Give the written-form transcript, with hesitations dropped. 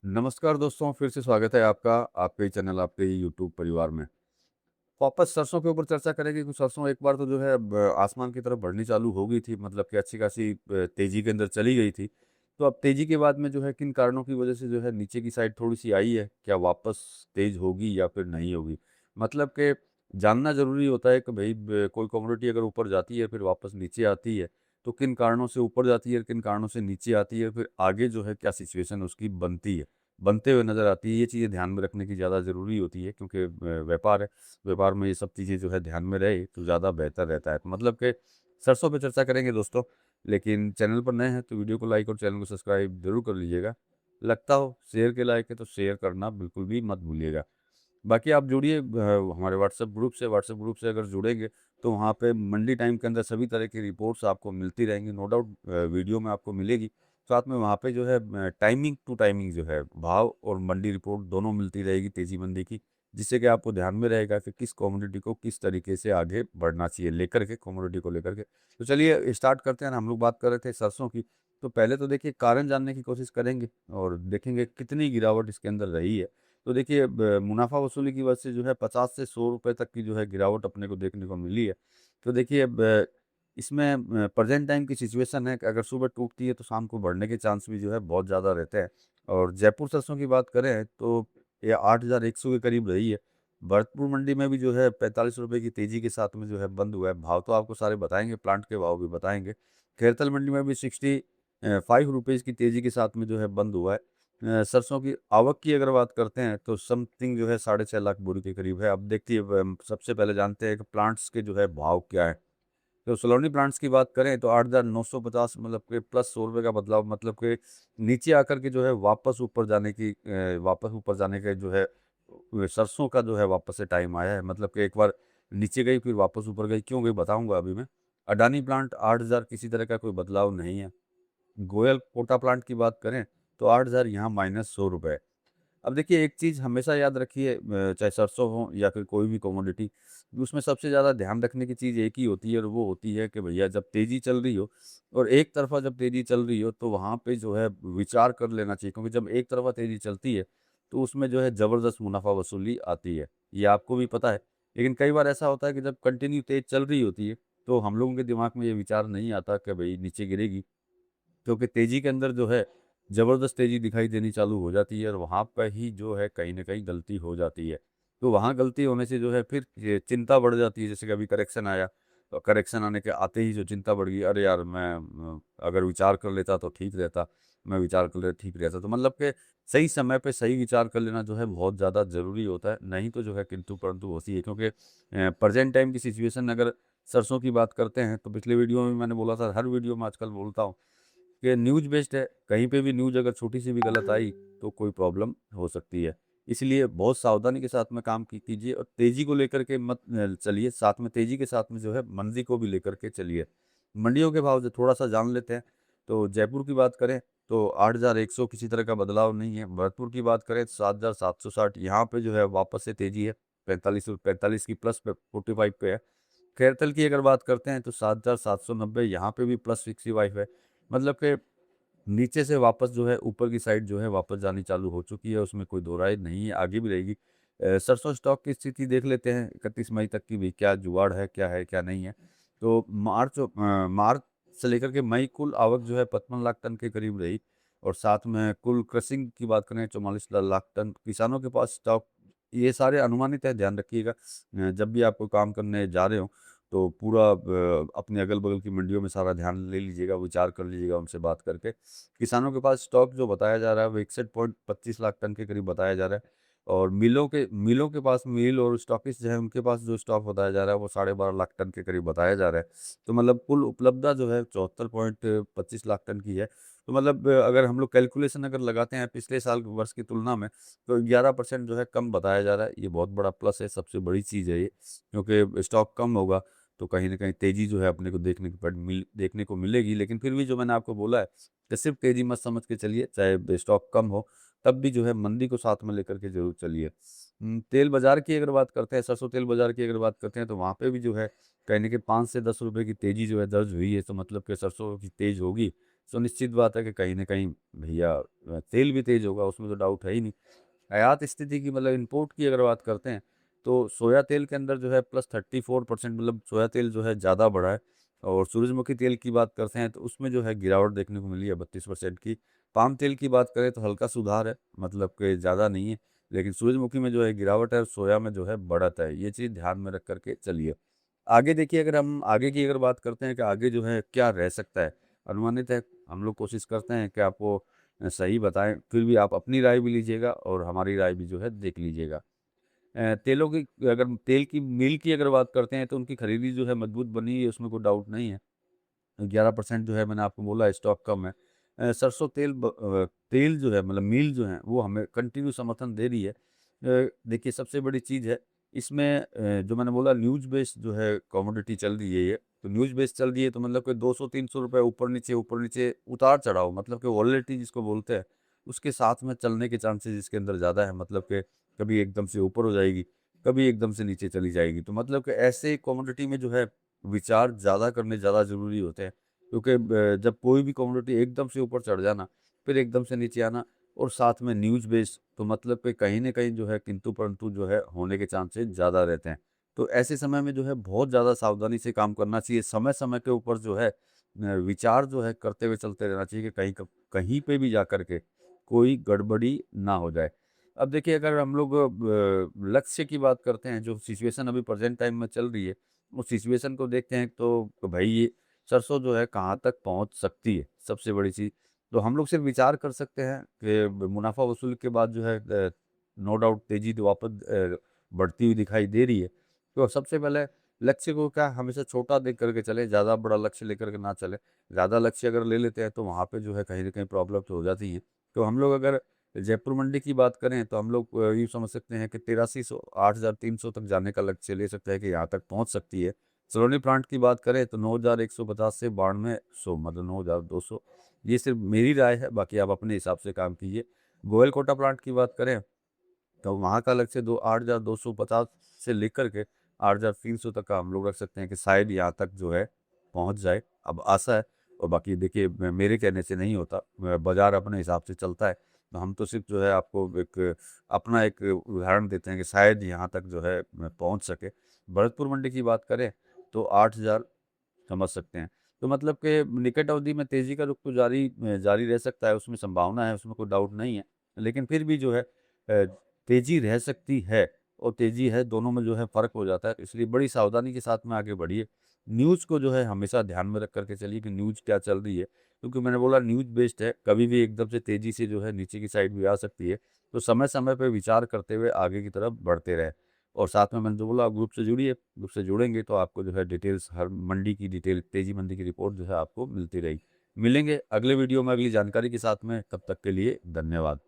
नमस्कार दोस्तों, फिर से स्वागत है आपका आपके ही चैनल, आपके ही यूट्यूब परिवार में। वापस सरसों के ऊपर चर्चा करेंगे कि सरसों एक बार तो जो है आसमान की तरफ बढ़नी चालू हो गई थी, मतलब कि अच्छी खासी तेज़ी के अंदर चली गई थी। तो अब तेज़ी के बाद में जो है किन कारणों की वजह से जो है नीचे की साइड थोड़ी-सी आई है, क्या वापस तेज़ होगी या फिर नहीं होगी? मतलब कि जानना ज़रूरी होता है कि भई कोई कमोडिटी अगर ऊपर जाती है फिर वापस नीचे आती है, तो किन कारणों से ऊपर जाती है, किन कारणों से नीचे आती है, फिर आगे जो है क्या सिचुएशन उसकी बनती है, बनते हुए नज़र आती है। ये चीज़ें ध्यान में रखने की ज़्यादा ज़रूरी होती है, क्योंकि व्यापार है, व्यापार में ये सब चीज़ें जो है ध्यान में रहे तो ज़्यादा बेहतर रहता है। तो मतलब कि सरसों पे चर्चा करेंगे दोस्तों, लेकिन चैनल पर नए हैं तो वीडियो को लाइक और चैनल को सब्सक्राइब ज़रूर कर लीजिएगा। लगता हो शेयर के लायक है तो शेयर करना बिल्कुल भी मत भूलिएगा। बाकी आप जुड़िए हमारे व्हाट्सएप ग्रुप से अगर जुड़ेंगे तो वहाँ पे मंडी टाइम के अंदर सभी तरह की रिपोर्ट्स आपको मिलती रहेंगी, नो डाउट वीडियो में आपको मिलेगी। साथ में वहाँ पे जो है टाइमिंग टू टाइमिंग जो है भाव और मंडी रिपोर्ट दोनों मिलती रहेगी तेज़ी-मंदी की, जिससे कि आपको ध्यान में रहेगा कि किस कमोडिटी को किस तरीके से आगे बढ़ना चाहिए लेकर के कमोडिटी को लेकर के। तो चलिए स्टार्ट करते हैं ना, हम लोग बात कर रहे थे सरसों की, तो पहले तो देखिए कारण जानने की कोशिश करेंगे और देखेंगे कितनी गिरावट इसके अंदर रही है। तो देखिए मुनाफ़ा वसूली की वजह से जो है 50 से 100 रुपए तक की जो है गिरावट अपने को देखने को मिली है। तो देखिए अब इसमें प्रेज़ेंट टाइम की सिचुएशन है कि अगर सुबह टूटती है तो शाम को बढ़ने के चांस भी जो है बहुत ज़्यादा रहते हैं। और जयपुर सरसों की बात करें तो ये 8,100 के करीब रही है। भरतपुर मंडी में भी जो है 45 रुपए की तेज़ी के साथ में जो है बंद हुआ है। भाव तो आपको सारे बताएँगे, प्लांट के भाव भी बताएँगे। खैरथल मंडी में भी 65 रुपीज़ की तेज़ी के साथ में जो है बंद हुआ है। सरसों की आवक की अगर बात करते हैं तो समथिंग जो है 6.5 लाख बोरी के करीब है। अब देखिए सबसे पहले जानते हैं कि प्लांट्स के जो है भाव क्या है। तो सलोनी प्लांट्स की बात करें तो 8,950 मतलब कि प्लस 100 रुपए का बदलाव, मतलब कि नीचे आकर के जो है वापस ऊपर जाने के जो है सरसों का जो है वापस से टाइम आया है। मतलब कि एक बार नीचे गई फिर वापस ऊपर गई, क्यों गई बताऊँगा अभी मैं। अडानी प्लांट 8,000, किसी तरह का कोई बदलाव नहीं है। गोयल कोटा प्लांट की बात करें तो 8,000 यहाँ -100 रुपए। अब देखिए एक चीज़ हमेशा याद रखिए, चाहे सरसों हो या फिर कोई भी कमोडिटी, उसमें सबसे ज़्यादा ध्यान रखने की चीज़ एक ही होती है और वो होती है कि भैया जब तेज़ी चल रही हो और एक तरफ़ा जब तेज़ी चल रही हो तो वहाँ पे जो है विचार कर लेना चाहिए, क्योंकि जब एक तरफ़ा तेज़ी चलती है तो उसमें जो है ज़बरदस्त मुनाफ़ा वसूली आती है। ये आपको भी पता है। लेकिन कई बार ऐसा होता है कि जब कंटिन्यू तेज़ चल रही होती है तो हम लोगों के दिमाग में ये विचार नहीं आता कि भई नीचे गिरेगी। क्योंकि तेज़ी के अंदर जो है, ज़बरदस्त तेज़ी दिखाई देनी चालू हो जाती है और वहाँ पे ही जो है कहीं न कहीं गलती हो जाती है। तो वहाँ गलती होने से जो है फिर ये चिंता बढ़ जाती है, जैसे कि अभी करेक्शन आया, तो करेक्शन आने के आते ही जो चिंता बढ़ गई, अरे यार मैं अगर विचार कर लेता तो ठीक रहता, मैं विचार कर ले ठीक रहता। तो मतलब कि सही समय पे सही विचार कर लेना जो है बहुत ज़्यादा ज़रूरी होता है, नहीं तो जो है किंतु-परंतु होती है। क्योंकि प्रेज़ेंट टाइम की सिचुएशन अगर सरसों की बात करते हैं, तो पिछले वीडियो में मैंने बोला था, हर वीडियो में आजकल बोलता हूँ कि न्यूज़ बेस्ड है, कहीं पे भी न्यूज़ अगर छोटी-सी भी गलत आई, तो कोई प्रॉब्लम हो सकती है। इसलिए बहुत सावधानी के साथ में काम कीजिए और तेज़ी को लेकर के मत चलिए, साथ में तेज़ी के साथ में जो है मंदी को भी लेकर के चलिए। मंडियों के भाव जो थोड़ा-सा जान लेते हैं, तो जयपुर की बात करें तो 8,100, किसी तरह का बदलाव नहीं है। भरतपुर की बात करें तो 7,760, यहाँ पे जो है वापस से तेज़ी है, 45 की प्लस पे 45 पे है। खैरथल की अगर बात करते हैं तो 7,790, यहाँ पे भी प्लस 65 है। मतलब कि नीचे से वापस जो है ऊपर की साइड जो है वापस जानी चालू हो चुकी है, उसमें कोई दो राय नहीं है, आगे भी रहेगी। सरसों स्टॉक की स्थिति देख लेते हैं 31 मई तक की भी, क्या जुगाड़ है, क्या नहीं है। तो मार्च से लेकर के मई कुल आवक जो है 55 लाख टन के करीब रही और साथ में कुल क्रशिंग की बात करें 44 लाख टन किसानों के पास स्टॉक। ये सारे अनुमानित है, ध्यान रखिएगा। जब भी आप कोई काम करने जा रहे हो तो पूरा अपने अगल-बगल की मंडियों में सारा ध्यान ले लीजिएगा, विचार कर लीजिएगा उनसे बात करके। किसानों के पास स्टॉक जो बताया जा रहा है वो 61.25 लाख टन के करीब बताया जा रहा है और मिलों के पास, मिल और स्टॉकिस्ट जो है उनके पास जो स्टॉक बताया जा रहा है वो 12.5 लाख टन के करीब बताया जा रहा है। तो मतलब कुल उपलब्धता जो है 74.25 लाख टन की है। तो मतलब अगर हम लोग कैलकुलेशन अगर लगाते हैं पिछले साल के वर्ष की तुलना में, तो 11% जो है कम बताया जा रहा है। ये बहुत बड़ा प्लस है, सबसे बड़ी चीज़ है ये, क्योंकि स्टॉक कम होगा तो कहीं न कहीं तेज़ी जो है अपने को देखने को मिलेगी। लेकिन फिर भी जो मैंने आपको बोला है कि सिर्फ़ तेज़ी मत समझ के चलिए, चाहे स्टॉक कम हो, तब भी जो है मंदी को साथ में लेकर के ज़रूर चलिए। तेल बाज़ार की अगर बात करते हैं, सरसों तेल बाज़ार की अगर बात करते हैं, तो वहाँ पे भी जो है कहीं न कहीं 5 से 10 रुपए की तेज़ी जो है दर्ज हुई है, तो मतलब कि सरसों की तेज़ होगी, सुनिश्चित बात है कि कहीं न कहीं भैया तेल भी तेज़ होगा, उसमें तो डाउट है ही नहीं। आयात स्थिति की मतलब इम्पोर्ट की अगर बात करते हैं, तो सोया तेल के अंदर जो है प्लस 34% मतलब सोया तेल जो है ज़्यादा बढ़ा है। और सूरजमुखी तेल की बात करते हैं तो उसमें जो है गिरावट देखने को मिली है 32% की। पाम तेल की बात करें तो हल्का सुधार है, मतलब कि ज़्यादा नहीं है, लेकिन सूरजमुखी में जो है गिरावट है और सोया में जो है बढ़त है। ये चीज़ ध्यान में रख कर के चलिए। आगे देखिए, अगर हम आगे की अगर बात करते हैं कि आगे जो है क्या रह सकता है, अनुमानित है, हम लोग कोशिश करते हैं कि आपको सही बताएँ, फिर भी आप अपनी राय भी लीजिएगा और हमारी राय भी जो है देख लीजिएगा। तेलों की अगर तेल की मिल की अगर बात करते हैं तो उनकी खरीदी जो है मजबूत बनी है, उसमें कोई डाउट नहीं है। 11% जो है मैंने आपको बोला स्टॉक कम है। सरसों तेल जो है मतलब मिल जो है वो हमें कंटिन्यू समर्थन दे रही है। देखिए सबसे बड़ी चीज़ है इसमें, जो मैंने बोला न्यूज़ बेस्ड जो है कमोडिटी चल रही है ये, तो न्यूज़ बेस्ड चल रही है तो मतलब कि 200-300 रुपए ऊपर नीचे उतार-चढ़ाव मतलब कि वोलेटिलिटी जिसको बोलते हैं, उसके साथ में चलने के चांसेस इसके अंदर ज़्यादा है। मतलब कि कभी एकदम से ऊपर हो जाएगी, कभी एकदम से नीचे चली जाएगी। तो मतलब कि ऐसे कमोडिटी में जो है विचार ज़्यादा करने ज़्यादा ज़रूरी होते हैं। क्योंकि जब कोई भी कमोडिटी एकदम से ऊपर चढ़ जाना, फिर एकदम से नीचे आना और साथ में न्यूज़ बेस्ड, तो मतलब कि कहीं न कहीं जो है किंतु-परंतु जो है होने के चांसेस ज़्यादा रहते हैं। तो ऐसे समय में जो है बहुत ज़्यादा सावधानी से काम करना चाहिए। समय-समय के ऊपर जो है विचार जो है करते हुए चलते रहना चाहिए कि कहीं पे भी जाकर के कोई गड़बड़ी ना हो जाए। अब देखिए, अगर हम लोग लक्ष्य की बात करते हैं, जो सिचुएशन अभी प्रेज़ेंट टाइम में चल रही है, उस सिचुएशन को देखते हैं तो भई ये सरसों जो है कहाँ तक पहुँच सकती है, सबसे बड़ी चीज़। तो हम लोग सिर्फ़ विचार कर सकते हैं कि मुनाफ़ा वसूली के बाद जो है नो डाउट तेज़ी तो वापस बढ़ती हुई दिखाई दे रही है। तो सबसे पहले लक्ष्य को क्या हमेशा छोटा देख कर के चलें, ज़्यादा बड़ा लक्ष्य लेकर के ना चलें। ज़्यादा लक्ष्य अगर ले लेते हैं तो वहाँ पे जो है कहीं न कहीं प्रॉब्लम तो हो जाती है। तो हम लोग अगर जयपुर मंडी की बात करें तो हम लोग यूँ समझ सकते हैं कि 8300 8300 तक जाने का लक्ष्य ले सकते हैं कि यहाँ तक पहुँच सकती है। सलोनी प्लांट की बात करें तो 9150 से 9200 मतलब 9200, ये सिर्फ़ मेरी राय है, बाकी आप अपने हिसाब से काम कीजिए। गोयल कोटा प्लांट की बात करें तो वहाँ का लक्ष्य 8250 से लेकर के 8300 तक का हम लोग रख सकते हैं कि शायद यहाँ तक जो है पहुँच जाए। अब आशा है, और बाकी देखिए मेरे कहने से नहीं होता, बाज़ार अपने हिसाब से चलता है। तो हम तो सिर्फ़ जो है आपको एक अपना एक उदाहरण देते हैं कि शायद यहाँ तक जो है पहुँच सके। भरतपुर मंडी की बात करें तो 8000 समझ सकते हैं। तो मतलब कि निकट अवधि में तेज़ी का रुख तो जारी रह सकता है, उसमें संभावना है, उसमें कोई डाउट नहीं है। लेकिन फिर भी जो है तेज़ी रह सकती है और तेज़ी है, दोनों में जो है फ़र्क हो जाता है। इसलिए बड़ी सावधानी के साथ में आगे बढ़िए। न्यूज़ को जो है हमेशा ध्यान में रख कर के चलिए कि न्यूज़ क्या चल रही है। क्योंकि मैंने बोला न्यूज़ बेस्ड है, कभी भी एकदम से तेज़ी से जो है नीचे की साइड भी आ सकती है। तो समय-समय पे विचार करते हुए आगे की तरफ बढ़ते रहें। और साथ में मैंने जो बोला, ग्रुप से जुड़िए, ग्रुप से जुड़ेंगे तो आपको जो है डिटेल्स, हर मंडी की डिटेल, तेज़ी मंडी की रिपोर्ट जो है आपको मिलती रहेगी। मिलेंगे अगले वीडियो में अगली जानकारी के साथ में, तब तक के लिए धन्यवाद।